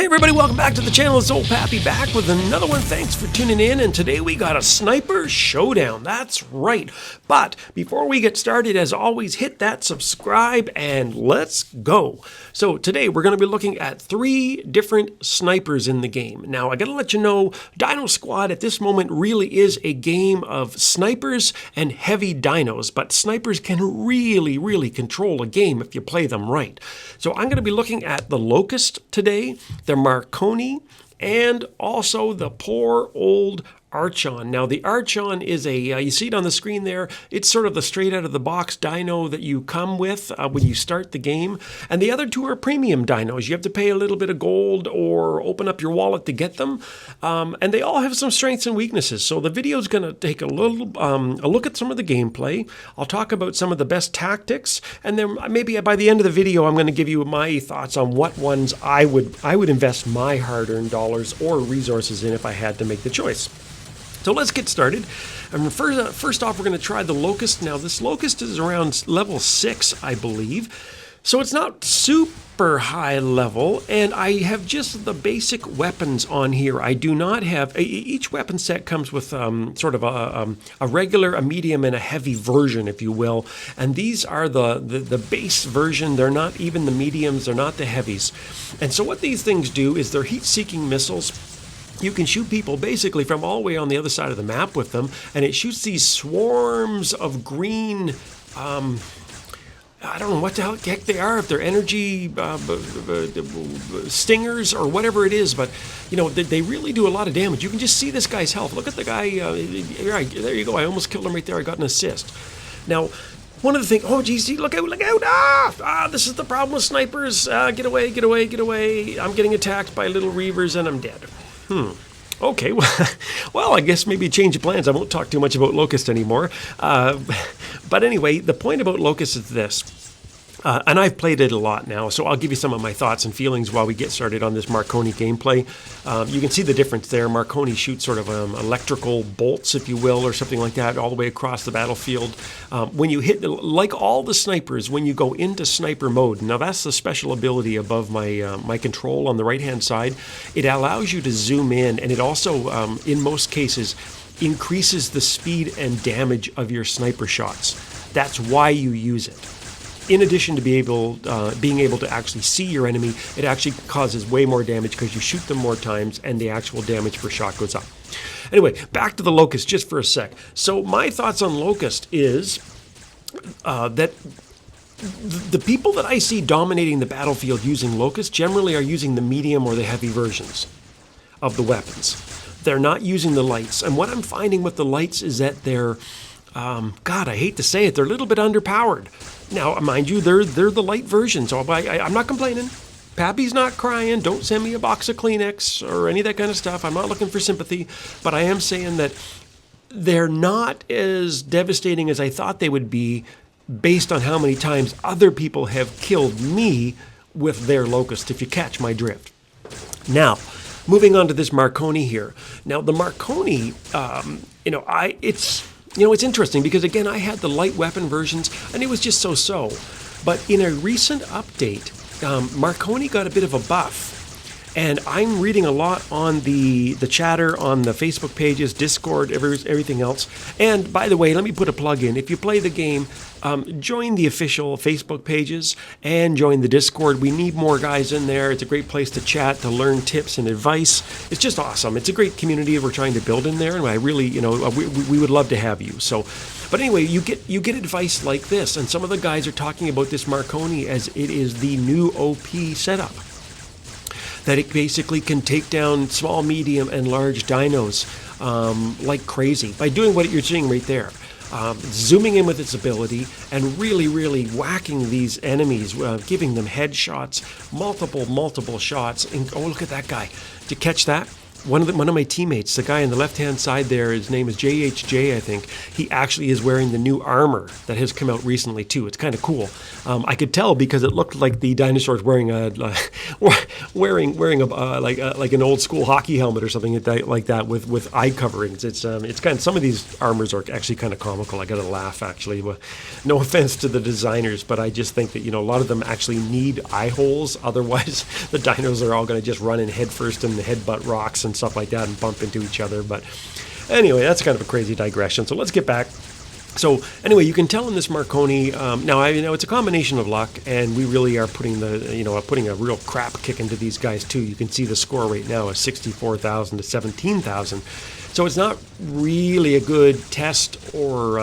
Hey everybody, welcome back to the channel. It's old Pappy back with another one. Thanks for tuning in, and today we got a sniper showdown. That's right. But before we get started, as always, hit that subscribe and let's go. So today we're going to be looking at 3 different snipers in the game. Now I got to let you know, Dino Squad at this moment really is a game of snipers and heavy dinos, but snipers can really control a game if you play them right. So I'm going to be looking at the Locust today, the Marconi, and also the poor old Archon. Now the Archon is a, you see it on the screen there, it's sort of the straight out of the box dino that you come with when you start the game. And the other 2 are premium dinos. You have to pay a little bit of gold or open up your wallet to get them. And they all have some strengths and weaknesses. So the video is going to take a little a look at some of the gameplay. I'll talk about some of the best tactics, and then maybe by the end of the video I'm going to give you my thoughts on what ones I would invest my hard-earned dollars or resources in if I had to make the choice. So let's get started. And first off, we're going to try the Locust. Now, this Locust is around level 6, I believe. So it's not super high level, and I have just the basic weapons on here. I do not have... Each weapon set comes with sort of a regular, a medium, and a heavy version, if you will. And these are the base version. They're not even the mediums. They're not the heavies. And so what these things do is they're heat-seeking missiles. You can shoot people basically from all the way on the other side of the map with them, and it shoots these swarms of green, I don't know what the heck they are, if they're energy stingers or whatever it is, but you know, they really do a lot of damage. You can just see this guy's health. Look at the guy, right, there you go, I almost killed him right there, I got an assist. Now, one of the things, oh geez, look out, this is the problem with snipers, get away, I'm getting attacked by little reavers and I'm dead. Okay, well, I guess maybe change of plans. I won't talk too much about Locust anymore. But anyway, the point about Locust is this. And I've played it a lot now, so I'll give you some of my thoughts and feelings while we get started on this Marconi gameplay. You can see the difference there. Marconi shoots sort of electrical bolts, if you will, or something like that, all the way across the battlefield. When you hit, like all the snipers, when you go into sniper mode, now that's the special ability above my control on the right-hand side. It allows you to zoom in, and it also, in most cases, increases the speed and damage of your sniper shots. That's why you use it. In addition to being able to actually see your enemy, it actually causes way more damage because you shoot them more times and the actual damage per shot goes up. Anyway, back to the Locust just for a sec. So my thoughts on Locust is that the people that I see dominating the battlefield using Locust generally are using the medium or the heavy versions of the weapons. They're not using the lights. And what I'm finding with the lights is that they're, God, I hate to say it, they're a little bit underpowered. Now, mind you, they're the light version, so I'm not complaining. Pappy's not crying. Don't send me a box of Kleenex or any of that kind of stuff. I'm not looking for sympathy, but I am saying that they're not as devastating as I thought they would be based on how many times other people have killed me with their Locust, if you catch my drift. Now, moving on to this Marconi here. Now, the Marconi, it's interesting because, again, I had the light weapon versions, and it was just so-so. But in a recent update, Marconi got a bit of a buff. And I'm reading a lot on the chatter, on the Facebook pages, Discord, everything else. And by the way, let me put a plug in. If you play the game, join the official Facebook pages and join the Discord. We need more guys in there. It's a great place to chat, to learn tips and advice. It's just awesome. It's a great community that we're trying to build in there. And I really, we would love to have you. So, but anyway, you get advice like this. And some of the guys are talking about this Marconi as it is the new OP setup. That it basically can take down small, medium, and large dinos like crazy by doing what you're seeing right there. Zooming in with its ability and really whacking these enemies, giving them headshots, multiple shots. And oh, look at that guy. Did you catch that? one of my teammates, the guy on the left-hand side there, his name is JHJ, I think. He actually is wearing the new armor that has come out recently too. It's kind of cool. I could tell because it looked like the dinosaur's wearing a like an old school hockey helmet or something like that with eye coverings. It's kind of, some of these armors are actually kind of comical. I got to laugh actually. No offense to the designers, but I just think that, you know, a lot of them actually need eye holes. Otherwise, the dinos are all going to just run in headfirst and headbutt rocks and stuff like that and bump into each other. But anyway, that's kind of a crazy digression. So let's get back. So anyway, you can tell in this Marconi, now I know it's a combination of luck, and we really are putting putting a real crap kick into these guys too. You can see the score right now is 64,000 to 17,000. So it's not really a good test, or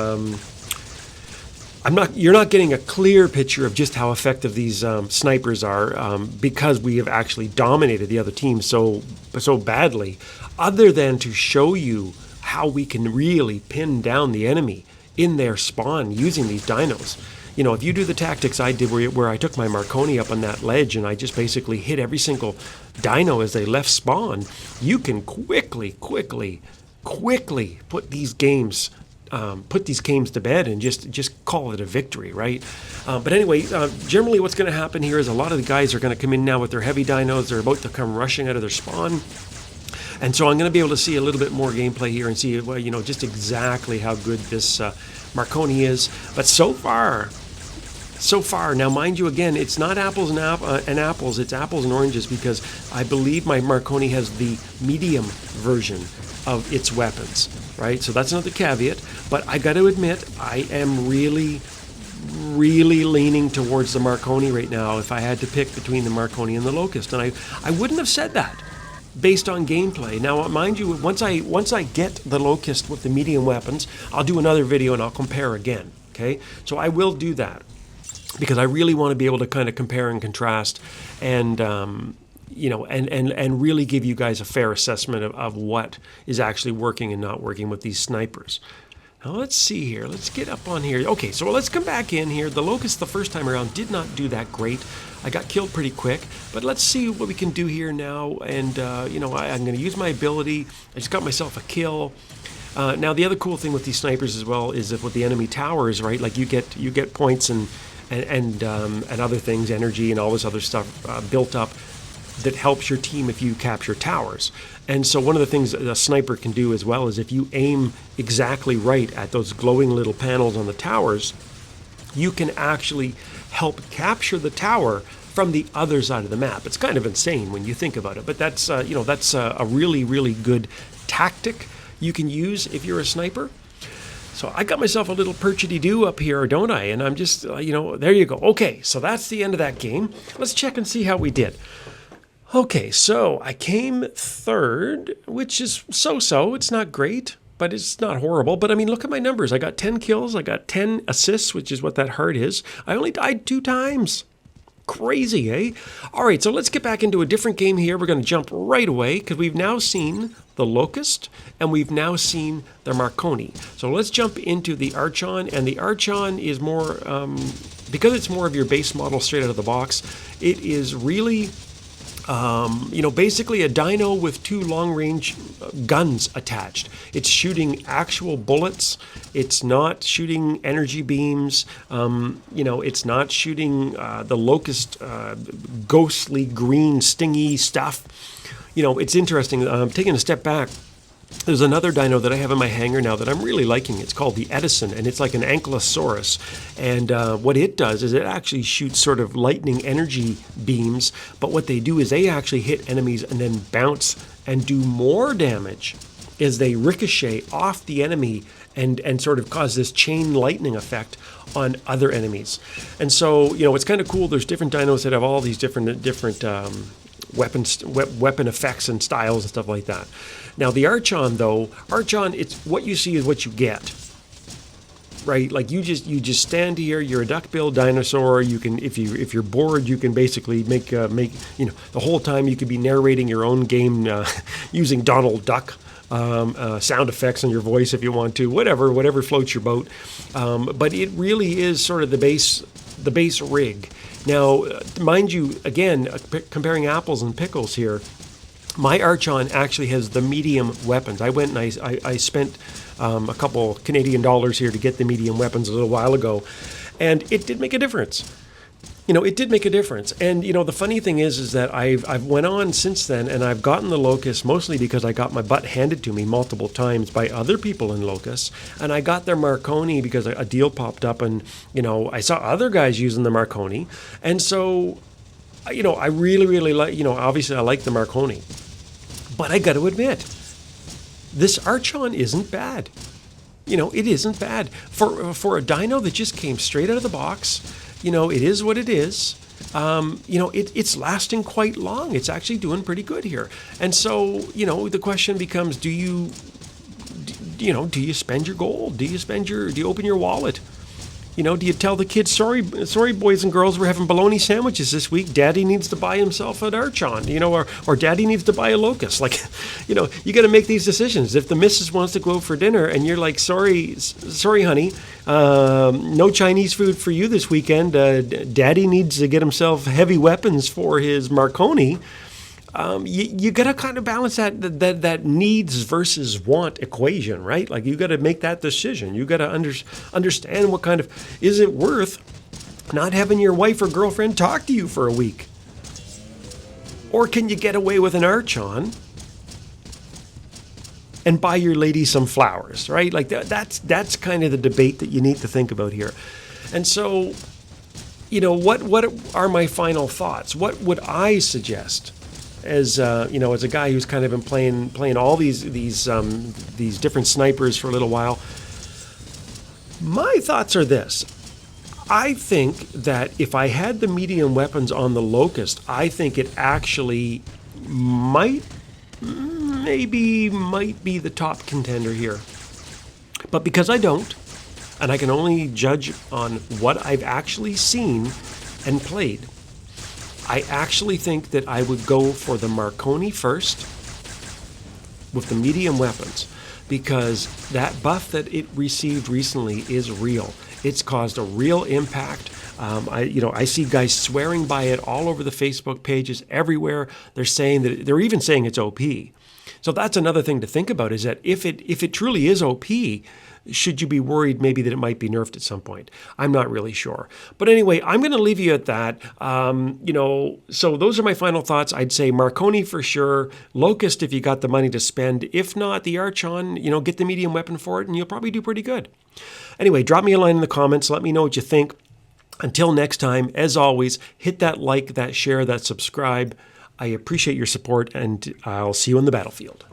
you're not getting a clear picture of just how effective these snipers are, because we have actually dominated the other team so badly, other than to show you how we can really pin down the enemy in their spawn using these dinos. You know, if you do the tactics I did where I took my Marconi up on that ledge and I just basically hit every single dino as they left spawn, you can quickly put these games to bed and just call it a victory, right? But anyway, generally what's going to happen here is a lot of the guys are going to come in now with their heavy dinos. They're about to come rushing out of their spawn. And so I'm going to be able to see a little bit more gameplay here and see, well, you know, just exactly how good this Marconi is. But so far, now mind you, again, it's not apples and apples, it's apples and oranges, because I believe my Marconi has the medium version of its weapons, right? So that's another caveat. But I got to admit, I am really leaning towards the Marconi right now if I had to pick between the Marconi and the Locust. And I wouldn't have said that based on gameplay. Now, mind you, once I get the Locust with the medium weapons, I'll do another video and I'll compare again, okay? So I will do that because I really want to be able to kind of compare and contrast and, you know, and really give you guys a fair assessment of what is actually working and not working with these snipers. Now, let's see here. Let's get up on here. Okay, so let's come back in here. The Locust the first time around did not do that great. I got killed pretty quick, but let's see what we can do here now. And, you know, I'm going to use my ability. I just got myself a kill. Now, the other cool thing with these snipers as well is that with the enemy towers, right, like you get points and other things, energy and all this other stuff built up that helps your team if you capture towers. And so one of the things that a sniper can do as well is if you aim exactly right at those glowing little panels on the towers, you can actually help capture the tower from the other side of the map. It's kind of insane when you think about it, but that's you know, that's a really good tactic you can use if you're a sniper. So I got myself a little perchity-doo up here, don't I? And I'm just, you know, there you go. Okay, so that's the end of that game. Let's check and see how we did. Okay, so I came third, which is so-so. It's not great, but it's not horrible. But I mean, look at my numbers. I got 10 kills. I got 10 assists, which is what that heart is. I only died 2 times. Crazy, eh? All right, so let's get back into a different game here. We're going to jump right away because we've now seen the Locust and we've now seen the Marconi. So let's jump into the Archon, and the Archon is more, because it's more of your base model straight out of the box, it is really... you know, basically a dino with 2 long-range guns attached. It's shooting actual bullets. It's not shooting energy beams. You know, it's not shooting the Locust ghostly green stingy stuff. You know, it's interesting. Taking a step back, there's another dino that I have in my hangar now that I'm really liking. It's called the Edison, and it's like an ankylosaurus. And what it does is it actually shoots sort of lightning energy beams, but what they do is they actually hit enemies and then bounce and do more damage as they ricochet off the enemy and sort of cause this chain lightning effect on other enemies. And so, you know, it's kind of cool. There's different dinos that have all these different weapon effects and styles and stuff like that. Now the Archon, though, it's what you see is what you get, right? Like you just stand here. You're a duck-billed dinosaur. You can, if you're bored, you can basically make you know, the whole time you could be narrating your own game using Donald Duck sound effects on your voice if you want to, whatever floats your boat. But it really is sort of the base rig. Now, mind you, again, comparing apples and pickles here. My Archon actually has the medium weapons. I went and I spent a couple Canadian dollars here to get the medium weapons a little while ago, and it did make a difference. It did make a difference. And, the funny thing is that I've went on since then, and I've gotten the Locust mostly because I got my butt handed to me multiple times by other people in Locust. And I got their Marconi because a deal popped up, and, I saw other guys using the Marconi. And so, I really, really like, obviously I like the Marconi. But I got to admit, this Archon isn't bad. It isn't bad. For a dino that just came straight out of the box, it is what it is. It's lasting quite long. It's actually doing pretty good here. And so, the question becomes, do you spend your gold? Do you open your wallet? Do you tell the kids, sorry, boys and girls, we're having bologna sandwiches this week. Daddy needs to buy himself an Archon, or Daddy needs to buy a Locust. Like, you got to make these decisions. If the missus wants to go out for dinner and you're like, sorry, honey, no Chinese food for you this weekend. Daddy needs to get himself heavy weapons for his Marconi. You got to kind of balance that needs versus want equation, right? Like, you got to make that decision. You got to understand what kind of, is it worth not having your wife or girlfriend talk to you for a week? Or can you get away with an Archon and buy your lady some flowers, right? Like, that's kind of the debate that you need to think about here. And so, what are my final thoughts? What would I suggest? As as a guy who's kind of been playing all these different snipers for a little while, my thoughts are this. I think that if I had the medium weapons on the Locust, I think it actually might be the top contender here. But because I don't, and I can only judge on what I've actually seen and played, I actually think that I would go for the Marconi first with the medium weapons, because that buff that it received recently is real. It's caused a real impact. I see guys swearing by it all over the Facebook pages everywhere. They're even saying it's OP. So that's another thing to think about, is that if it truly is OP, should you be worried maybe that it might be nerfed at some point? I'm not really sure. But anyway, I'm going to leave you at that. So those are my final thoughts. I'd say Marconi for sure. Locust if you got the money to spend. If not, the Archon, get the medium weapon for it and you'll probably do pretty good. Anyway, drop me a line in the comments. Let me know what you think. Until next time, as always, hit that like, that share, that subscribe. I appreciate your support, and I'll see you on the battlefield.